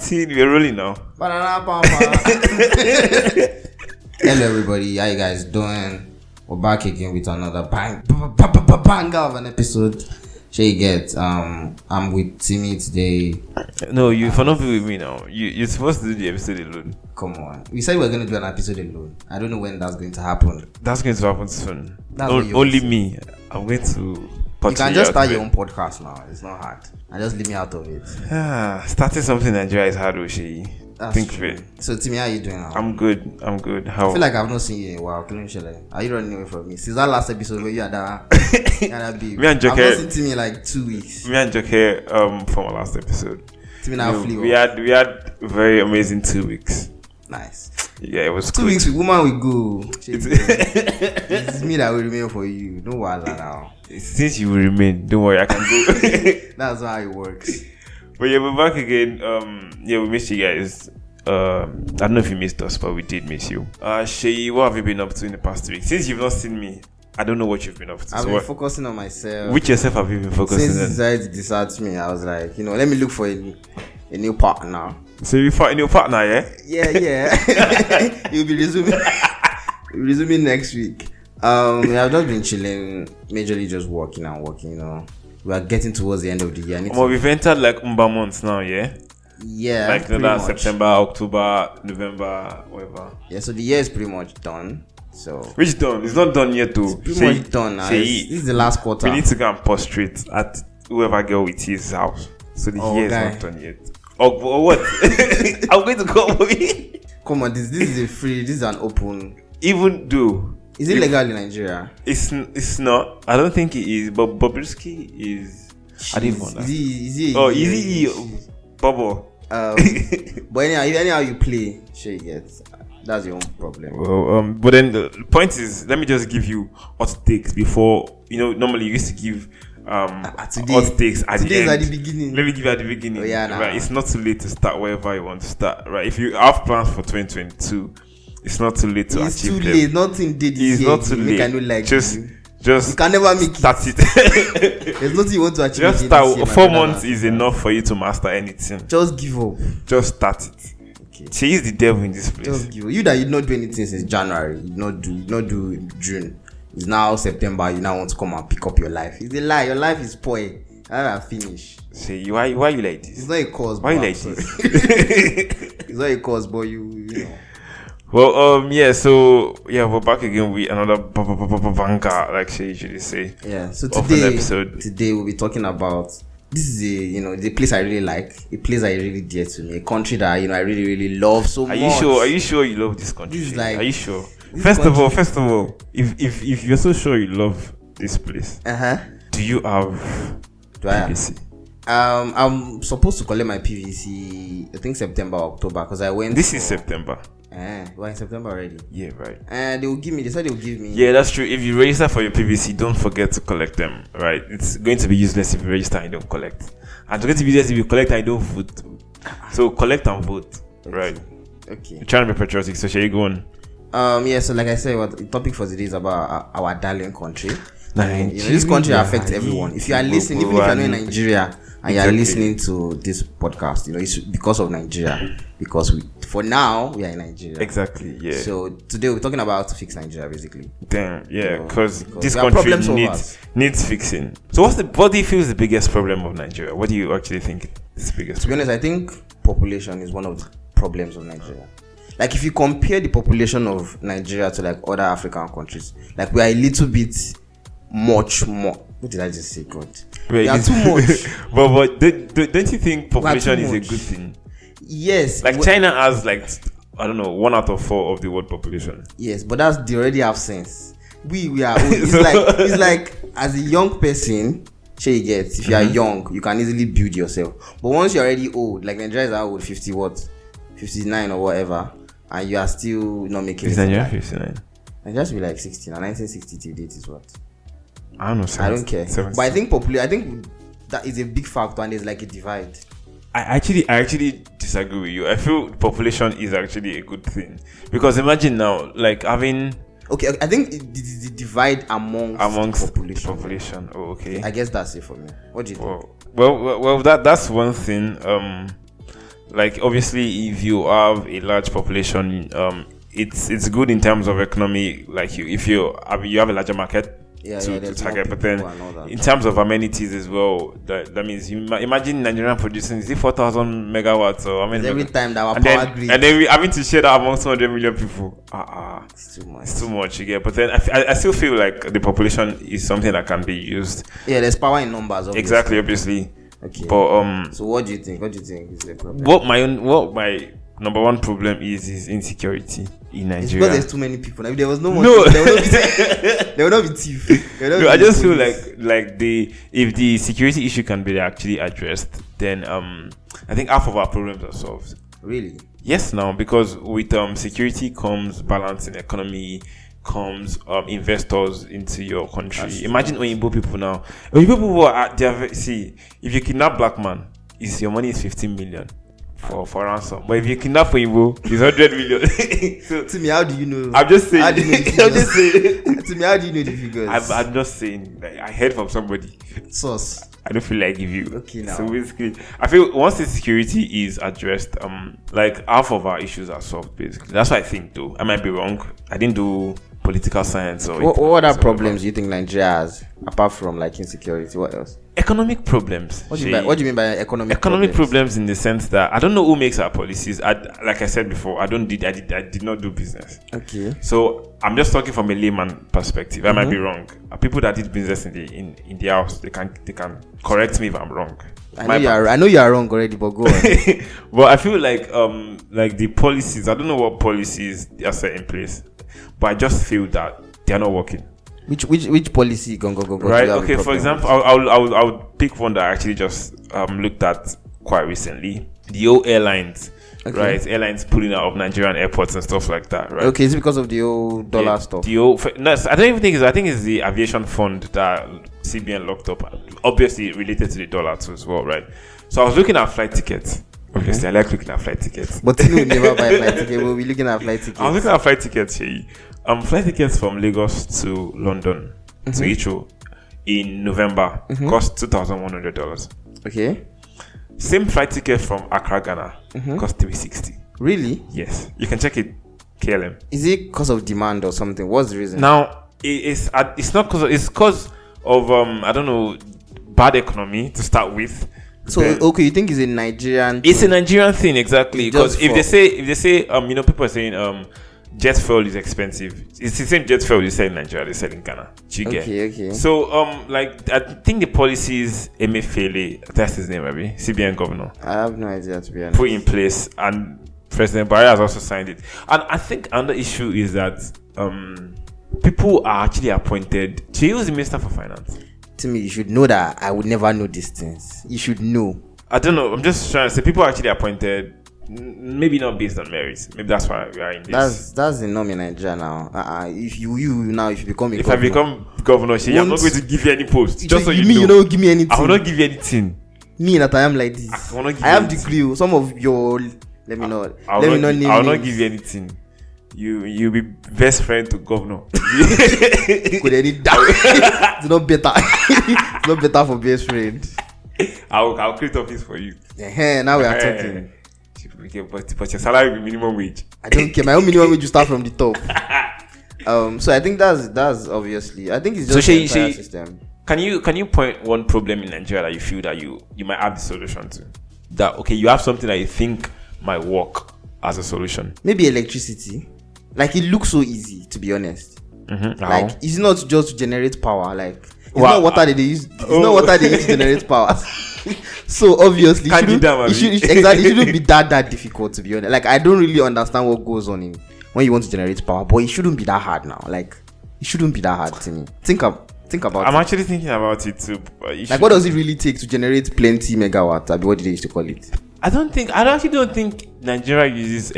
See, we're rolling now. Hello everybody, how you guys doing? We're back again with another banger of an episode. Sure you get, I'm with Timmy today. No, you for not be with me now. You're supposed to do the episode alone. Come on. We said we were going to do an episode alone. I don't know when that's going to happen. That's going to happen soon. Only me. I'm going to... You can just start your own podcast now. It's not hard. And just leave me out of it. Starting something in Nigeria is hard, Oshi. Think of it. So, Timmy, how are you doing now? I'm good. How? I feel like I've not seen you in a while. Are you running away from me? Since that last episode where you had that babe. Me and Joker. I've not seen Timmy in like 2 weeks. Me and Joker from our last episode. Timmy now flew. We had very amazing 2 weeks. Nice. Yeah, it was 2 weeks with woman we go. It's me that will remain for you. Don't worry now. Since you will remain, don't worry, I can go. That's how it works. But yeah, we're back again. We missed you guys. I don't know if you missed us, but we did miss you. Shay, what have you been up to in the past week? Since you've not seen me, I don't know what you've been up to. I've been focusing on myself. Which yourself have you been focusing on? Since you decided to desert me, I was like, let me look for a new partner. So you found a new partner, yeah? Yeah. You'll be resuming next week. I've just been chilling, majorly just working. We are getting towards the end of the year. We've entered like Umba months now, yeah? Yeah. Like that's September, October, November, whatever. Yeah, so the year is pretty much done. So which done? It's not done yet, though. It's pretty much done. This is the last quarter. We need to go and prostrate at whoever girl with his house. So the year is not done yet. Or what? I'm going to come with me. Come on, this is a free. This is an open. Even though. Is it legal in Nigeria? It's not. I don't think it is. But Bobrisky is. I didn't want that. Is he? Bobo. But anyhow you play, sure you get. That's your own problem. Well, but then the point is, let me just give you hot takes before. Normally you used to give hot takes at the end. At the beginning. Let me give you at the beginning. Oh, yeah, nah. Right, it's not too late to start wherever you want to start. Right, if you have plans for 2022. It's not too late to achieve them. It's too late. Nothing did this year. It's not too late. I know, like just you can never make start it. There's nothing you want to achieve. Just start. 4 months is enough for you to master anything. Just give up. Just start it. Okay. She is the devil in this place. Just give up. You that you not do anything since January. You not do June. It's now September. You now want to come and pick up your life. It's a lie. Your life is poor. I finish. Say why you like this? It's not a cause. Why you like this? It's not a cause, but you know. Well, we're back again with another banger, like she usually say. Yeah. So today we'll be talking about this is the place I really like, a place I really dear to me, a country that I really really love so much. Are you sure you love this country? This is like, are you sure? First of all, if you're so sure you love this place, do you have PVC? I'm supposed to collect my PVC. I think September, October, because I went. This is September. We're in September already. Yeah, right. And they said they will give me. Yeah, that's true. If you register for your PVC, don't forget to collect them, right? It's going to be useless if you register and you don't collect. And it's going to be useless if you collect and you don't vote. So collect and vote, right? Okay. You're trying to be patriotic, so shall you go on? So like I said, the topic for today is about our darling country. Nigeria. This country affects everyone. If you are listening, even if you're not in Nigeria and you are listening to this podcast, it's because of Nigeria. Because for now we are in Nigeria. Exactly. Yeah. So today we're talking about how to fix Nigeria, basically. Damn. Yeah. Because this country needs fixing. So what do you feel is the biggest problem of Nigeria? What do you actually think is the biggest? To be honest, I think population is one of the problems of Nigeria. Like if you compare the population of Nigeria to like other African countries, like we are a little bit much more. What did I just say? God, we are too much. but don't you think population is a good thing? Yes. Like China has like, I don't know, 1 out of 4 of the world population. Yes, but they already have sense. We are old. It's like as a young person, if you are young, you can easily build yourself. But once you're already old, like Nigeria is old, 59 or whatever, and you are still not making it. Is Nigeria 59? Nigeria should be like 16. And 1960 till date is what? I don't know. 70, I don't care. 70. But I think that is a big factor, and there's like a divide. I actually disagree with you. I feel population is actually a good thing, because imagine now, like having. Okay, I think the divide amongst the population. Oh, okay. I guess that's it for me. What do you think? Well, that's one thing. like obviously if you have a large population, it's good in terms of economy. Like if you have a larger market to there's target, more but then people and all that. in terms of amenities as well, that means you imagine Nigerian producing, is it 4,000 megawatts or how many? Every time that our and power then, grid, and then we having to share that among 200 million people. it's too much. It's too much, you get. But then I still feel like the population is something that can be used. Yeah, there's power in numbers. Obviously. Obviously. Okay. But so what do you think? What do you think is the problem? what my number one problem is insecurity in It's Nigeria. because there's too many people. I mean, there was no more. No. There will not be thief. There will not No, be I just feel police. like if the security issue can be actually addressed, then I think half of our problems are solved. Really. Yes, now because with security comes balance in economy, comes investors into your country. Imagine Oyinbo people now. Oyinbo people are see, if you kidnap black man, your money is 15 million for ransom. But if you kidnap Oyinbo, it's 100 million. So, To me, how do you know? I'm just saying. How do you know the I'm just figures? saying. To me, how do you know the figures? I'm just saying. Like, I heard from somebody. Source. I don't feel like give you. Okay, now. So basically, I feel once the security is addressed, like half of our issues are solved. Basically, that's what I think. Though I might be wrong. I didn't do political science or. What other problems do you think Nigeria has apart from like insecurity? What else? Economic problems. What do you mean by economic problems in the sense that I don't know who makes our policies. Like I said before, I did not do business. Okay. So I'm just talking from a layman perspective. I might be wrong. People that did business in the house, they can correct me if I'm wrong. I know you are wrong already, but go on. But I feel like the policies. I don't know what policies are set in place, but I just feel that they are not working. Which policy go Right. Okay. For example, I'll pick one that I actually just looked at quite recently. The old airlines. Okay. Right, airlines pulling out of Nigerian airports and stuff like that, right? Okay, is it because of the old dollar stuff? No, I don't even think I think it's the aviation fund that CBN locked up. Obviously related to the dollar too as well, right? So I was looking at flight tickets. Obviously, I like looking at flight tickets. But you never buy flight ticket. We'll be looking at flight tickets. I was looking at flight tickets here. Flight tickets from Lagos to London to Heathrow in November cost $2,100. Okay. Same flight ticket from Accra, Ghana cost $360. Really? Yes, you can check it. KLM. Is it because of demand or something? What's the reason? Now it's not because of I don't know, bad economy to start with. So okay, you think it's a Nigerian? It's a Nigerian thing exactly, because if they say people are saying jet fuel is expensive. It's the same jet fuel you sell in Nigeria, they sell in Ghana. Okay. So like I think the policies Emefiele, that's his name, maybe CBN governor. I have no idea, to be honest. Put in place, and President Barry has also signed it. And I think another issue is that people are actually appointed. She was the Minister for Finance. To me, you should know that I would never know these things. You should know. I don't know. I'm just trying to say people are actually appointed. Maybe not based on merits. Maybe that's why we are in this. That's the norm in Nigeria now. If you become if I become governor, I'm not going to give you any post. Just so you know. Don't give me anything. I will not give you anything. Me that I am like this. I have degree. Some of your let me know. I will not give you anything. You be best friend to governor. Could any it's not better. It's not better for best friend. I'll create office for you. Now we are talking. But your salary will be minimum wage. I don't care. My own minimum wage will start from the top. So I think that's obviously. I think it's just the entire system. Can you point one problem in Nigeria that you feel that you might have the solution to? That okay, you have something that you think might work as a solution. Maybe electricity. Like it looks so easy, to be honest. Like it's not just to generate power. Like it's not water that they use. It's not water they use to generate power. So obviously, it shouldn't be that difficult, to be honest. Like I don't really understand what goes on when you want to generate power, but it shouldn't be that hard now. Like it shouldn't be that hard to me. Think about it. I'm actually thinking about it too. Like what does it really take to generate plenty megawatts? What did they used to call it? I actually don't think Nigeria uses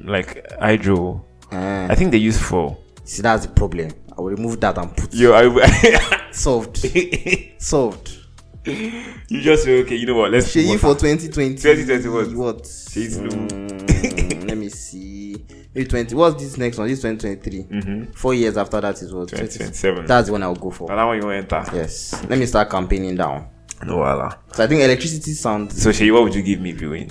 like hydro. I think they use 4. See, that's the problem. I will remove that and put solved. You just say, okay, you know what? Let's Sheyi for 2020. 2020 what? Let me see. Maybe 20. What's this next one? This is 2023. 4 years after that is what? 2027. That's the one I'll go for. That one you want to enter? Yes. Let me start campaigning down. No, voila. So I think electricity sounds. So Sheyi, what would you give me if you win?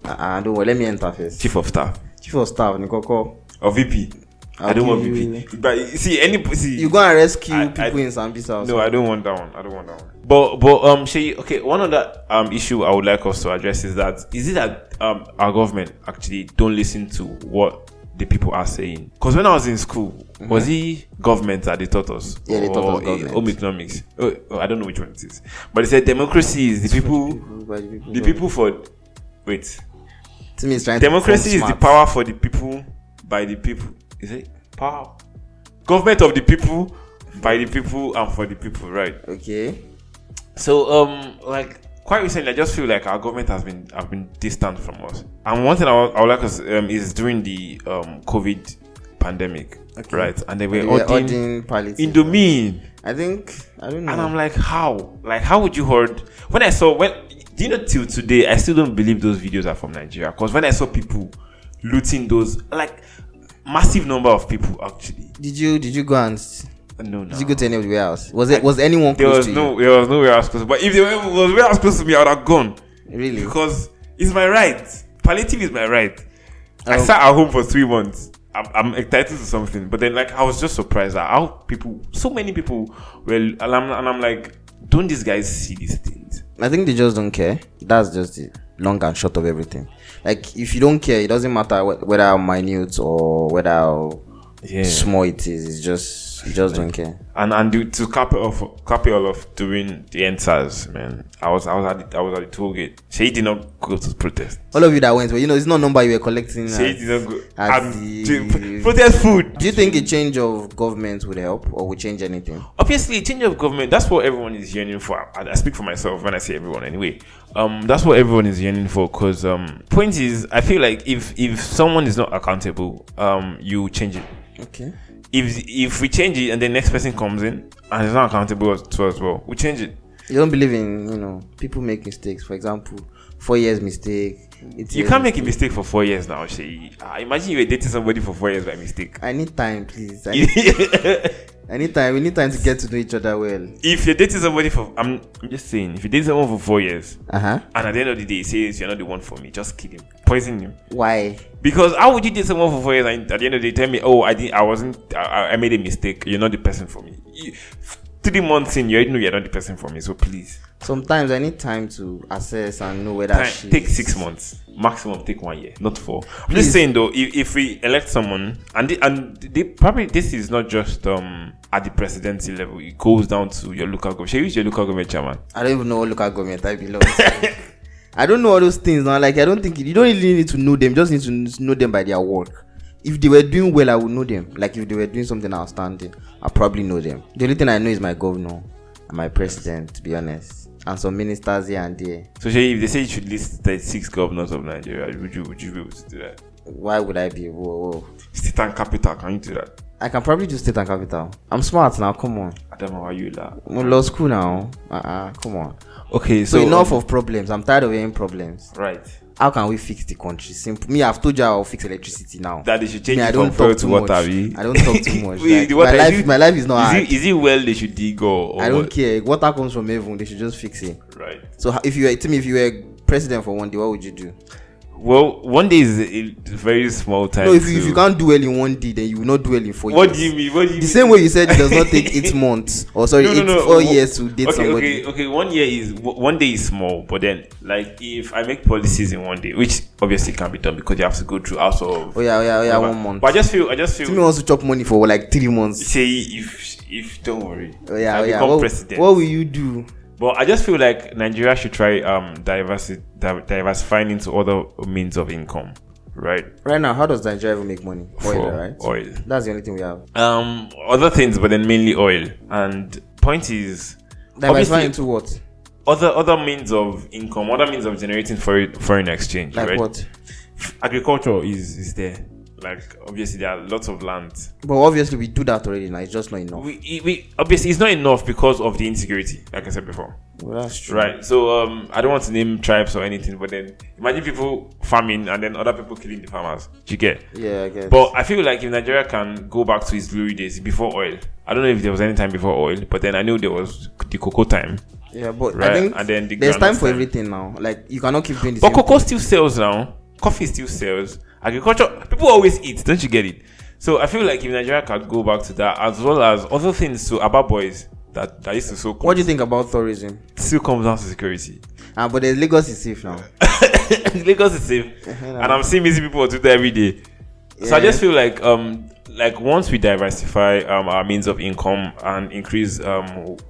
Don't worry. Let me enter first. Chief of staff. Chief of staff, Nikoko. Or VP. I don't want VP. But you go and rescue people in Sambisa. No, I don't want that one. But Shay, okay, one other issue I would like us to address is it that our government actually don't listen to what the people are saying? Because when I was in school, was it government that they taught us? Yeah, they taught us government. Home economics. I don't know which one it is. But they said democracy is the people for. Wait. Democracy is the power for the people, by the people. Is it power? Government of the people, by the people, and for the people, right? Okay. So, quite recently, I just feel like our government have been distant from us. And one thing I would like us is during the COVID pandemic, right? And they were ordering Indomie. I don't know. And I'm like, how? Like, how would you hold? Do you know till today, I still don't believe those videos are from Nigeria. Because when I saw people looting those, like, massive number of people actually. Did you go and? No. Did you go to any of the warehouse? Was anyone close to you? There was no warehouse close. But if there was warehouse close to me, I would have gone. Really? Because it's my right. Palliative is my right. I sat at home for 3 months. I'm entitled to something. But then, like, I was just surprised at how so many people were, and I'm like, don't these guys see these things? I think they just don't care. That's just the long and short of everything. Like, if you don't care, it doesn't matter whether how minute or whether how small it is. It's just you just don't care. And to cap it all off during the NSAS, man, I was at the toll gate. She did not go to protest. All of you that went, but it's not number you were collecting. She did not go. Protest food. Do you think a change of government would help or would change anything? Obviously, a change of government. That's what everyone is yearning for. I speak for myself when I say everyone anyway. That's what everyone is yearning for. Because point is, I feel like if someone is not accountable, you change it. Okay. If we change it and the next person comes in and is not accountable to us, well, we change it. You don't believe in people make mistakes. For example, 4 years mistake. You can't make a mistake for 4 years now, Shay. Imagine you were dating somebody for 4 years by mistake. I need time, please. I need time. We need time to get to know each other well. If you're dating somebody I'm just saying, if you date someone for 4 years, and at the end of the day he says you're not the one for me, just kill him, poison him. Why? Because how would you date someone for 4 years and at the end of the day tell me, oh, I made a mistake, you're not the person for me? 3 months in, you already know you're not the person for me, so please. Sometimes I need time to assess and know whether take 6 months. Maximum take 1 year, not 4. I'm just saying though, if we elect someone and they probably, this is not just at the presidency level, it goes down to your local government. Who's your local government chairman? I don't even know what local government I belong to. I don't know all those things now. Like, I don't think you don't really need to know them, just need to know them by their work. If they were doing well, I would know them. Like, if they were doing something outstanding, I probably know them. The only thing I know is my governor and my president, to be honest, and some ministers here and there. So, if they say you should list 36 governors of Nigeria, would you be able to do that? Why would I be able? State and capital, can you do that? I can probably do state and capital. I'm smart now, come on. I don't know how you laugh. I'm in law school now. Come on. Okay, so enough of problems. I'm tired of hearing problems. Right. How can we fix the country? Simple. Me, I've told you I'll fix electricity now. That they should change it from fuel to water. I don't talk too much. Like, my life is not hard. Is it well they should dig or I don't care. Water comes from heaven. They should just fix it. Right. So if you were president for one day, what would you do? Well, 1 day is a very small time. No, if you can't do well in 1 day, then you will not do well in 4 years. What do you mean? The same way you said it does not take 8 months. Or 4 years to date somebody. Okay. 1 day is small, but then, like, if I make policies in 1 day, which obviously can't be done because you have to go through House of. Oh yeah, 1 month. But I just feel. Timmy wants to chop money for like 3 months. Say if don't worry. Oh yeah. What will you do? But I just feel like Nigeria should try diversifying into other means of income, right? Right now, how does Nigeria even make money? Oil, right? Oil. That's the only thing we have. Other things, but then mainly oil. And point is, diversify into what? Other means of income, other means of generating foreign exchange, like right? What? Agriculture is there. Like, obviously there are lots of land, but obviously we do that already now. It's just not enough. We obviously it's not enough because of the insecurity, like I said before. Well, that's true, right? So I don't want to name tribes or anything, but then imagine people farming and then other people killing the farmers. You get? Yeah, I guess. But I feel like if Nigeria can go back to its glory days before oil, I don't know if there was any time before oil, but then I know there was the cocoa time. Yeah, but right? I think And then there's time for everything now. Like you cannot keep doing this. But cocoa still sells now. Coffee still sells. Agriculture, people always eat. Don't you get it? So I feel like if Nigeria can go back to that, as well as other things, so about boys that used to so. What do you think about tourism? It still comes down to security. But the Lagos is safe now. Lagos is safe, and I'm seeing busy people on Twitter every day. So I just feel like once we diversify our means of income and increase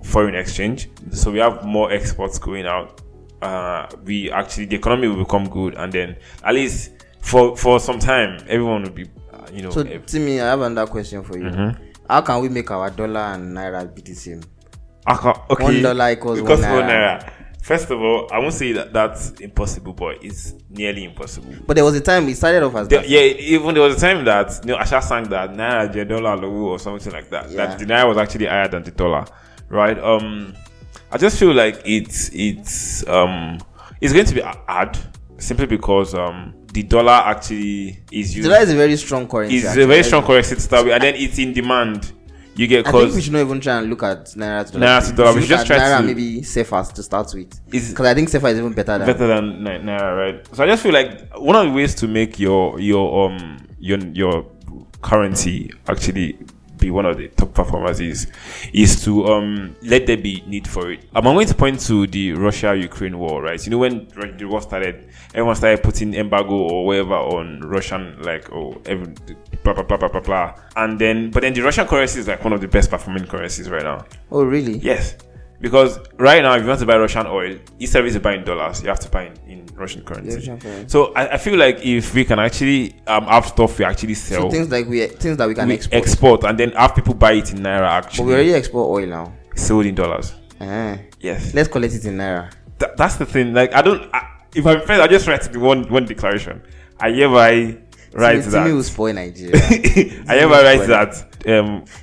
foreign exchange, so we have more exports going out, the economy will become good, and then at least for some time everyone will be So Timmy, I have another question for you. Mm-hmm. How can we make our dollar and naira be the same? Okay, $1 equals because one naira. First of all, I won't say that that's impossible, but it's nearly impossible. But there was a time it started off as that. Yeah, even there was a time that Asha sang that naira je dollar low or something like that. Yeah. That the naira was actually higher than the dollar, right? I just feel like it's going to be hard simply because the dollar actually is used. The dollar is a very strong currency. It's a very strong currency to start with, and then it's in demand. You get I think we should not even try and look at naira to dollar. Naira to dollar. We should just try naira to maybe safer to start with. Because I think safer is even better than naira, right? So I just feel like one of the ways to make your currency actually be one of the top performers is to let there be need for it. I'm going to point to the Russia-Ukraine war, right? When the war started, everyone started putting embargo or whatever on Russian, every blah blah blah blah blah blah. But then the Russian currency is like one of the best performing currencies right now. Oh really? Yes. Because right now, if you want to buy Russian oil, instead of buying dollars, you have to buy in Russian currency. So I feel like if we can actually have stuff we actually sell, so things that we can export, and then have people buy it in naira. Actually, but we already export oil now. Sold in dollars. Yes. Let's collect it in naira. That's the thing. Like if I'm fair, I just write the one declaration. I hereby write that. Timmy will spoil Nigeria. I hereby write that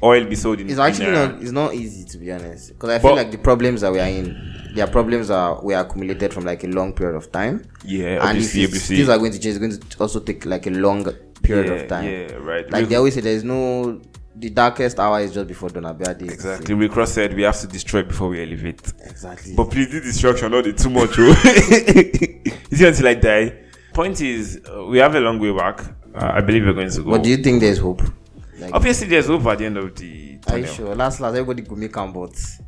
oil be sold in. It's actually naira. it's not easy, to be honest, because I feel like the problems that we are in, their problems were accumulated from like a long period of time. Yeah, and obviously. if things are going to change, it's going to also take like a long period of time. Yeah, right. Like they always say, the darkest hour is just before Donabia Day. Exactly. We cross said we have to destroy before we elevate. Exactly. But please do destruction, not too much. It's going to like die. Point is, we have a long way back. I believe we're going to go. But do you think there's hope? Obviously, there's hope at the end of the tunnel. Are you sure? Last, everybody could make but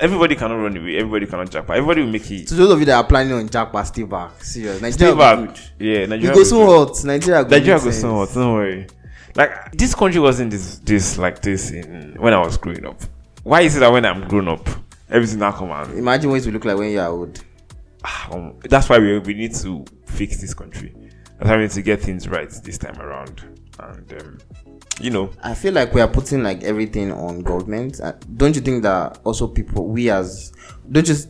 everybody cannot run away. Everybody cannot jackpot. Everybody will make it. To those of you that are planning on jackpot, stay back. Serious. Nigeria Stay back. Good. Yeah, Nigeria. We go so hot. Nigeria go so hot. Don't worry. Like this country wasn't this when I was growing up. Why is it that when I'm grown up, everything now come out? Imagine what it will look like when you are old. That's why we need to fix this country. That's why we need to get things right this time around. And I feel like we are putting like everything on government. Don't you think that also we as what is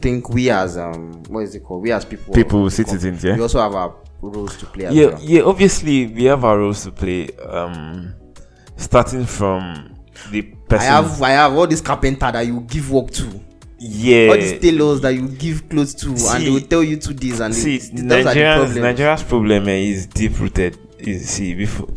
it called? We as people, citizens, yeah. We also have our roles to play as well. Yeah, obviously we have our roles to play. Starting from the person. I have all this carpenter that you give work to. Yeah. All these tailors that you give clothes to, and they will tell you to this and Nigeria's problem is deep rooted. Before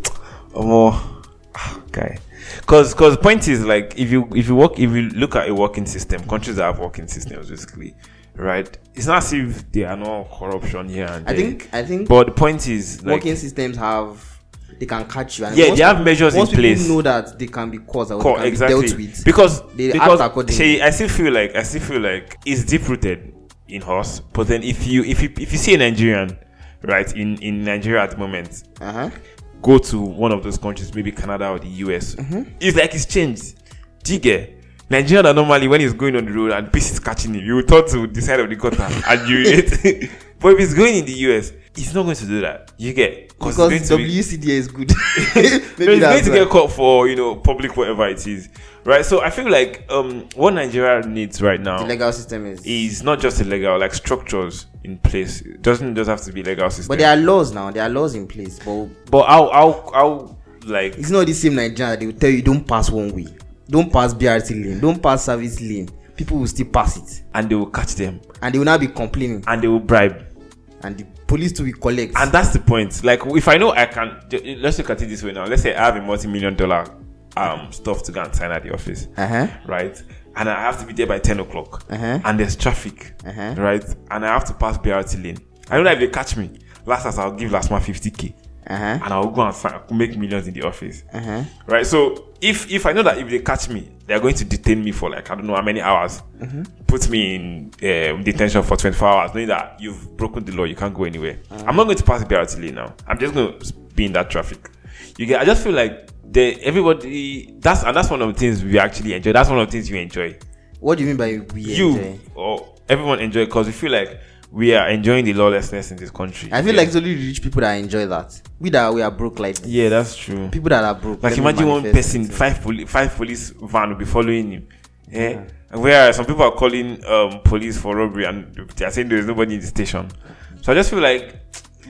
guy, because point is like if you look at a working system, countries that have working systems basically, right? It's not as if there are no corruption here and there. I think. But the point is like working systems they can catch you. And they have measures in place. People know that they can be caused or they can be dealt with because act accordingly. I still feel like it's deep rooted in us. But then if you see a Nigerian, right, in Nigeria at the moment, go to one of those countries, maybe Canada or the US, it's like it's changed. Do you get? Nigeria that normally when he's going on the road and peace is catching him, you will turn to the side of the gutter and you it. But if he's going in the US, he's not going to do that. You get? Because WCDA is good. Maybe he's going to get caught for public whatever it is, right? So I feel like what Nigeria needs right now, the legal system is not just a legal, like structures in place. It doesn't just have to be legal system. But there are laws now. There are laws in place. But how like it's not the same Nigeria. They will tell you don't pass one way, don't pass BRT lane, don't pass service lane. People will still pass it, and they will catch them, and they will now be complaining, and they will bribe, and the police will collect. And that's the point. Like if I know I can, let's look at it this way now. Let's say I have a multi-million-dollar stuff to go and sign at the office, right? and I have to be there by 10 o'clock, and there's traffic, right? And I have to pass BRT lane. I know that if they catch me, last time I'll give last month 50k, and I'll go and make millions in the office, right? So if I know that if they catch me, they're going to detain me for like I don't know how many hours, put me in detention for 24 hours, knowing that you've broken the law, you can't go anywhere. I'm not going to pass BRT lane now. I'm just going to be in that traffic. I just feel like everybody. That's one of the things we actually enjoy. That's one of the things you enjoy. What do you mean by we enjoy? Or everyone enjoy because we feel like we are enjoying the lawlessness in this country. I feel like it's only rich people that enjoy that. We are broke like this. Yeah, that's true. People that are broke. Like imagine one person, five police van will be following him. Yeah. Where some people are calling police for robbery and they are saying there is nobody in the station. So I just feel like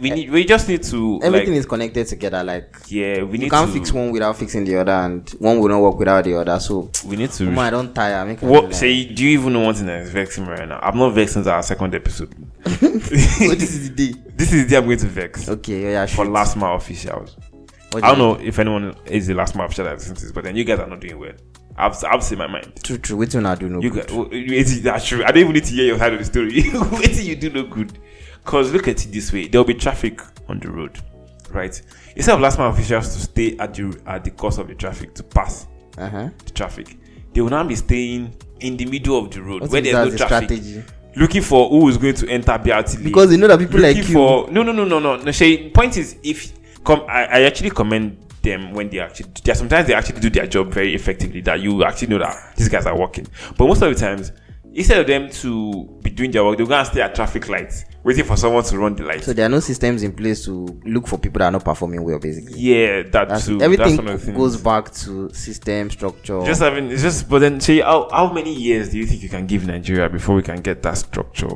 we just need to everything is connected together. Like we can't fix one without fixing the other, and one will not work without the other. So we need to. I don't tire. What say? Do you even know one thing that is vexing me right now? I'm not vexed since our second episode. So this is the day. This is the day I'm going to vex. Okay, yeah, for last mile officials. I don't know if anyone is the last mile official that listens to this, but then you guys are not doing well. I've said my mind. True. Wait till I do no good. That's true. I don't even need to hear your side of the story. Wait till you do no good. Because look at it this way, there'll be traffic on the road, right? Instead of last mile officials to stay at the course of the traffic to pass the traffic, they will now be staying in the middle of the road where there's no traffic, strategy? Looking for who is going to enter BRT. Because they know that people like you. No. Shay, point is, I actually commend them when sometimes they actually do their job very effectively. That you actually know that these guys are working, but most of the times, instead of them to be doing their work, they'll go and stay at traffic lights, waiting for someone to run the lights. So there are no systems in place to look for people that are not performing well, basically. Yeah, that's too. Everything goes back to system structure. But then, say, how many years do you think you can give Nigeria before we can get that structure?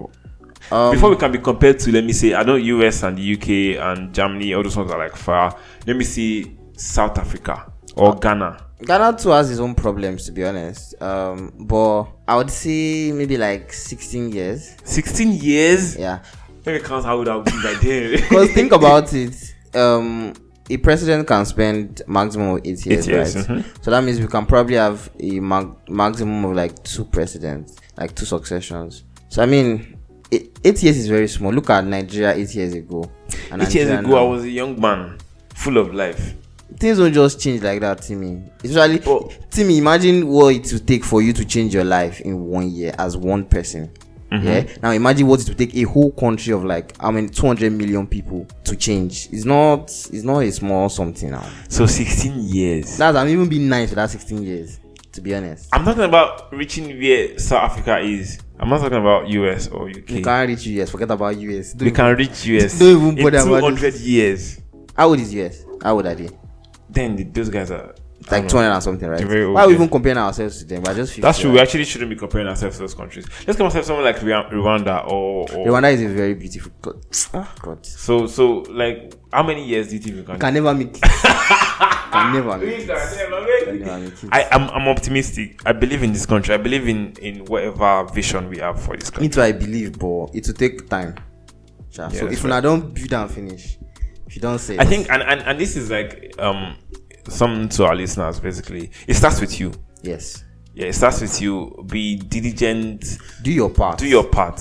Before we can be compared to, let me say, I know US and the UK and Germany, all those ones are like far. Let me see South Africa or Ghana. Ghana too has its own problems, to be honest. But I would say maybe like 16 years. 16 years? Yeah. Let me count how old I would be by then. Because think about it. A president can spend maximum of 8 years, right? Mm-hmm. So that means we can probably have a maximum of like 2 presidents, like 2 successions. So I mean, 8 years is very small. Look at Nigeria 8 years ago. 8 years ago, I was a young man, full of life. Things don't just change like that, Timmy. Especially, Timmy, imagine what it would take for you to change your life in 1 year as one person. Mm-hmm. Yeah. Now imagine what it would take a whole country of like 200 million people to change. It's not a small something now. So 16 years. I'm even being nice for that 16 years. To be honest, I'm talking about reaching where South Africa is. I'm not talking about US or UK. You can't reach US. Forget about US. We can reach US. Don't even bother in 200 years. How old is US? How old are they? Then those guys are like 200 and something, right? Very old, why are we even comparing ourselves to them? We're just 50. That's true. We actually shouldn't be comparing ourselves to those countries. Let's compare ourselves to someone like Rwanda or Rwanda is a very beautiful God. So like, how many years do you think we can? Can never make it. Can never make it. I'm optimistic. I believe in this country. I believe in whatever vision we have for this country. Me too, I believe, but it will take time. Yeah, so if I don't build and finish, if you don't say, I think, and this is like something to our listeners. Basically, it starts with you. Yes. Yeah, it starts with you. Be diligent. Do your part.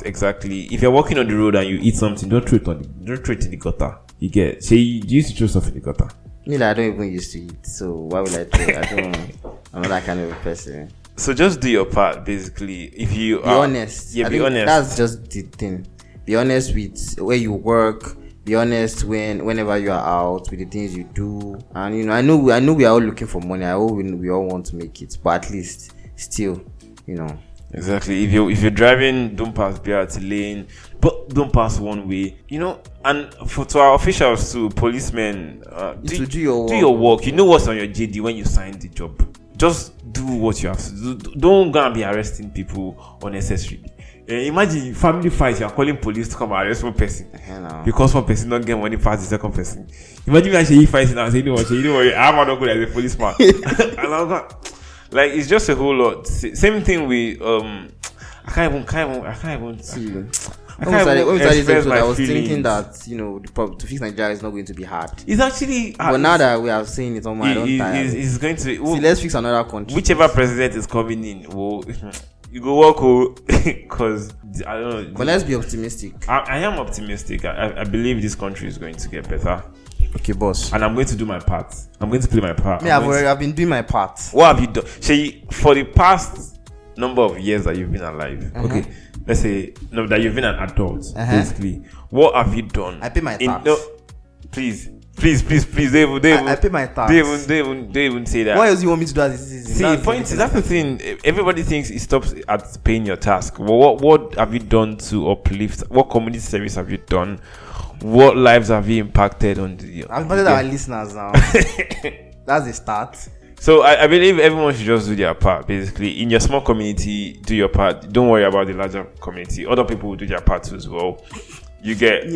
Exactly. If you're walking on the road and you eat something, don't throw it in the gutter. You get. Say you used to throw stuff in the gutter. Me, I don't even used to eat. So why would I throw it? I'm not that kind of a person. So just do your part, basically. If you be honest. Yeah, be honest. That's just the thing. Be honest with where you work. Be honest whenever you are out with the things you do. And I know we are all looking for money. I know we all want to make it, but at least still, Exactly. If you're driving, don't pass BRT lane, but don't pass one way. And to our officials too, policemen, do your work. Do your work. You know what's on your JD when you sign the job. Just do what you have to do. Don't go and be arresting people unnecessarily. Imagine family fights, you are calling police to come and arrest one person because one person don't get money past the second person. Imagine me actually fighting and saying, you know what, I'm not good as a policeman. And I'm not, like, it's just a whole lot. Same thing with I can't even see. When we started this express episode, my I was feelings. thinking that to fix Nigeria is not going to be hard. It's actually But now that we have seen it, I don't tire. it's going to See, let's fix another country. whichever president is coming in, you go work, because I don't know. But let's be optimistic. I am optimistic. I believe this country is going to get better, Okay, boss. and I'm going to do my part. I'm going to play my part. Me, I've been doing my part. What have you done? Shay, for the past number of years that you've been alive, okay, let's say that you've been an adult, basically. What have you done? I pay my tax. Please. They I pay my tax. They even say that. What else do you want me to do as a citizen? See, the point is, that's the thing. Everybody thinks it stops at paying your task. Well, what have you done to uplift? What community service have you done? What lives have you impacted on the? I've invited our listeners now. That's the start. So I believe everyone should just do their part. Basically, in your small community, do your part. Don't worry about the larger community. Other people will do their part too as well. You get.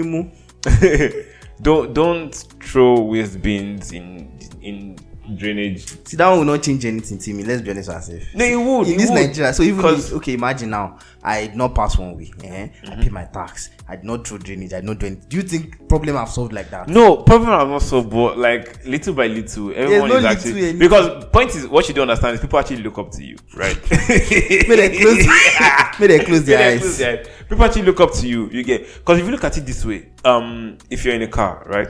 Don't throw waste bins in drainage. See, that one will not change anything to me. Let's be honest with ourselves. No, it would. In this Nigeria, so even okay, imagine now, I did not pass one way. I pay my tax. I did not throw drainage. I did not do anything. Do you think problem have solved like that? No, problem have not solved, but like little by little, everyone is actually because point is what you don't understand is people actually look up to you, right? May they close their eyes. People actually look up to you. You get because if you look at it this way, if you're in a car, right?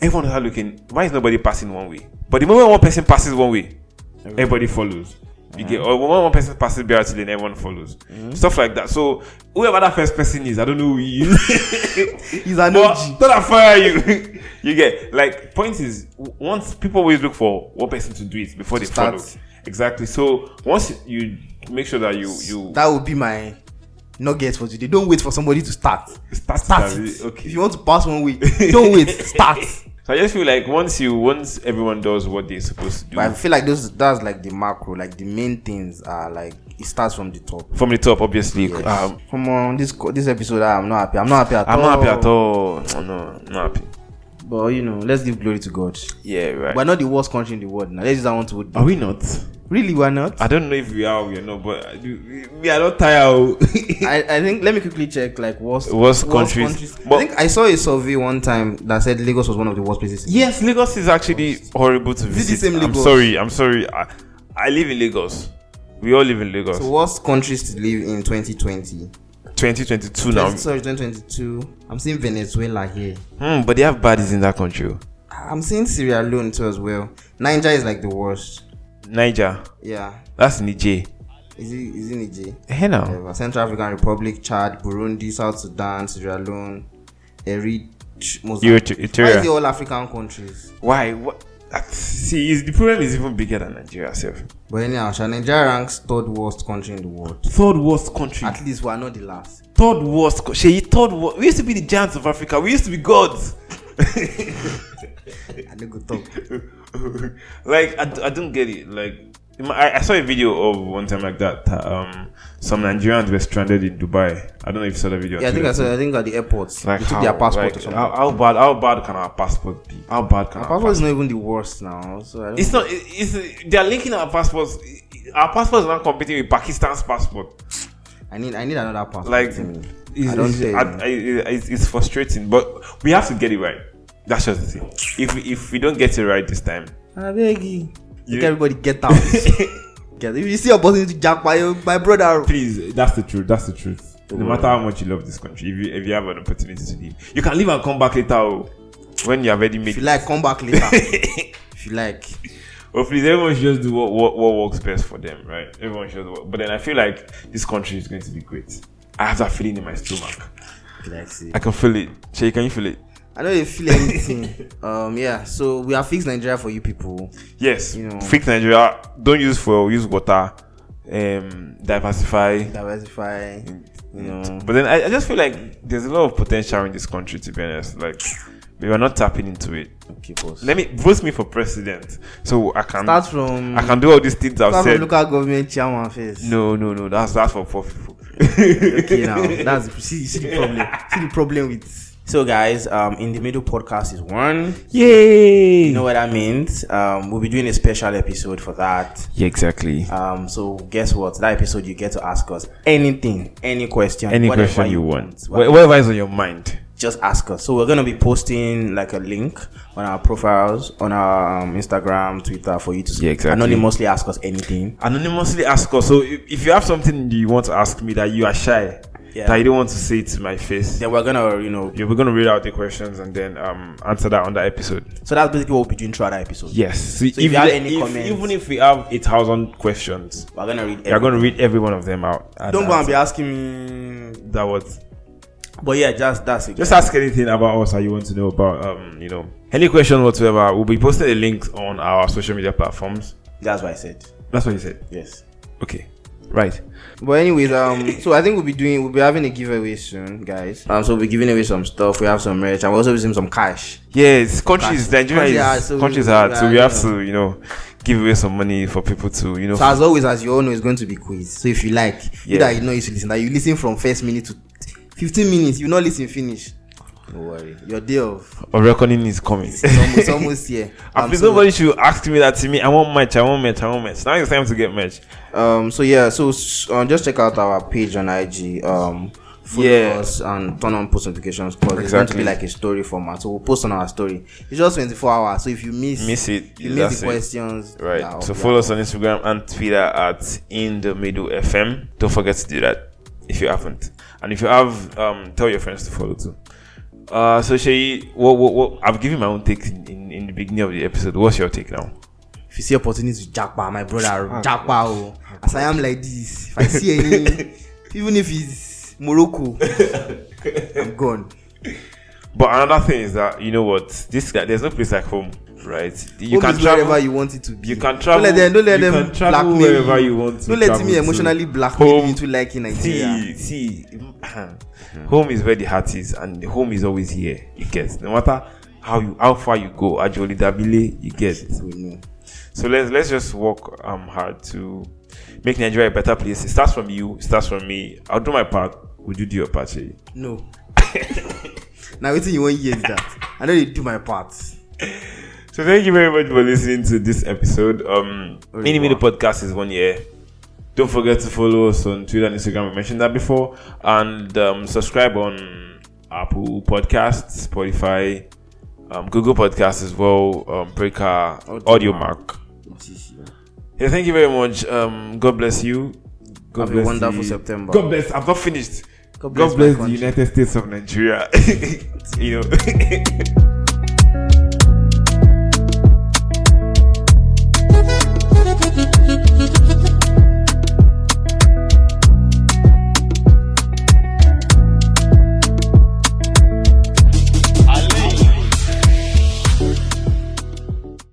Everyone is looking. Why is nobody passing one way? But the moment one person passes one way, everybody follows. You get, or when one person passes BRT, then everyone follows. Stuff like that. So whoever that first person is, I don't know who he is. He's an OG. Don't fire you. You get like point is once people always look for one person to do it before they follow. Exactly. So once you make sure that you that would be my nugget for today. Don't wait for somebody to start it. Okay. If you want to pass one way, don't wait. Start. So I just feel like once everyone does what they're supposed to do. But I feel like that's like the macro, like the main things are like it starts from the top. From the top, obviously. Yes. Come on, this episode I'm not happy. I'm not happy at all. No, not happy. But let's give glory to God. Yeah, right. We're not the worst country in the world now. Let's use that one to. Are we not? Really, we're not. I don't know if we are or we are not, but we are not tired. I think let me quickly check like worst countries. I think I saw a survey one time that said Lagos was one of the worst places. Yes, Lagos is actually horrible to visit. Is it the same Lagos? I'm sorry. I live in Lagos. We all live in Lagos. So worst countries to live in 2020? 2022 now. Sorry, 2022. I'm seeing Venezuela here. But they have baddies in that country. I'm seeing Sierra Leone too as well. Niger is like the worst. Niger. Yeah. That's Niger. Is it Niger? Hey now. Central African Republic, Chad, Burundi, South Sudan, Sierra Leone, Eritrea, Mozambique. Why is it all African countries? Why? What? See, the problem is even bigger than Nigeria itself. But anyhow, Nigeria ranks third worst country in the world. Third worst country. At least we are not the last. Third worst. Third worst. We used to be the giants of Africa. We used to be gods. I don't go talk. Like I don't get it. Like I saw a video of one time like that. Some Nigerians were stranded in Dubai. I don't know if you saw the video. Yeah, I think at the airports. Like they took their passport or something. How bad can our passport be? How bad can our passport is not even the worst now. So it's not. They are linking our passports. Our passport is not competing with Pakistan's passport. I need another passport. Like it's frustrating, but we have to get it right. That's just the thing. If we don't get it right this time, I beg you. Everybody get out. If you see your boss to jack my brother, please. That's the truth. No matter how much you love this country, if you have an opportunity to leave, you can leave and come back later. When you have already made. If you like, come back later. If you like. Well, please, everyone should just do what works best for them, right? Everyone should do but then I feel like this country is going to be great. I have that feeling in my stomach. I can feel it. Shay, can you feel it? I don't feel anything. Yeah. So we have fixed Nigeria for you people. Yes. Fix Nigeria. Don't use fuel. Use water. Diversify. But then I just feel like there's a lot of potential in this country. To be honest, like we are not tapping into it. Okay, boss. Vote me for president, so I can I can do all these things I've said. Local government chairman first. No. That's for poor people. Okay, now see the problem. See the problem with So guys, in the middle podcast is one. Yay! You know what that means? We'll be doing a special episode for that. Yeah, exactly. So guess what? That episode you get to ask us anything, any question, any question you want, whatever is on your mind. Just ask us. So we're gonna be posting like a link on our profiles, on our Instagram, Twitter, for you to anonymously ask us anything. Anonymously ask us. So if you have something you want to ask me that you are shy, that you don't want to say it to my face, then we're gonna, we're gonna read out the questions and then answer that on the episode. So that's basically what we'll be doing throughout the episode. Yes. So if you have any comments, even if we have 8,000 questions, we're gonna read. We're gonna read every one of them out. Don't go and be asking me that what. But yeah, that's it. Just ask anything about us that you want to know about. Any question whatsoever. We'll be posting a link on our social media platforms. That's what I said. That's what you said. Yes. Okay. Right. But anyways, so I think we'll be having a giveaway soon, guys. So we'll be giving away some stuff. We have some merch, and we're also using some cash. Yes, Nigeria is hard, so we have to, give away some money for people to, So as always, as you all know, it's going to be quiz. So if you like, you should listen. That you listen from first minute to 15 minutes, you not listen finish. Don't worry, your day of reckoning is coming. It's almost here. Nobody should ask me that to me. I want merch. Now it's time to get merch. Just check out our page on IG. Follow us and turn on post notifications because it's going to be like a story format. So we'll post on our story. It's just 24 hours. So if you miss it, you miss the questions. Right. So follow us on Instagram and Twitter at In The Middle FM. Don't forget to do that if you haven't. And if you have, tell your friends to follow too. So Shay, what I've given my own take in the beginning of the episode. What's your take now? If you see opportunities with Jackpa, my brother, Jackpa, as I am like this, if I see any, even if it's Morocco, I'm gone. But another thing is that, you know what, this guy, there's no place like home, right? You can travel wherever you want it to be. You can travel. Don't let them blackmail wherever you want to. Don't let me emotionally blackmail you into liking Nigeria. See, home is where the heart is, and home is always here. You get, no matter how far you go, Ajoli Dabile, you get it. So let's just work hard to make Nigeria a better place. It starts from you. It starts from me. I'll do my part. Would you do your part, Shay? No. Now, waiting you 1 year is that. I know you do my part. So thank you very much for listening to this episode. In the Middle podcast is 1 year. Don't forget to follow us on Twitter and Instagram. I mentioned that before. And subscribe on Apple Podcasts, Spotify, Google Podcasts as well, Breaker, Audio Mark. Yeah, thank you very much. God bless you. Have a wonderful September. God bless. I'm not finished. God bless the United States of Nigeria.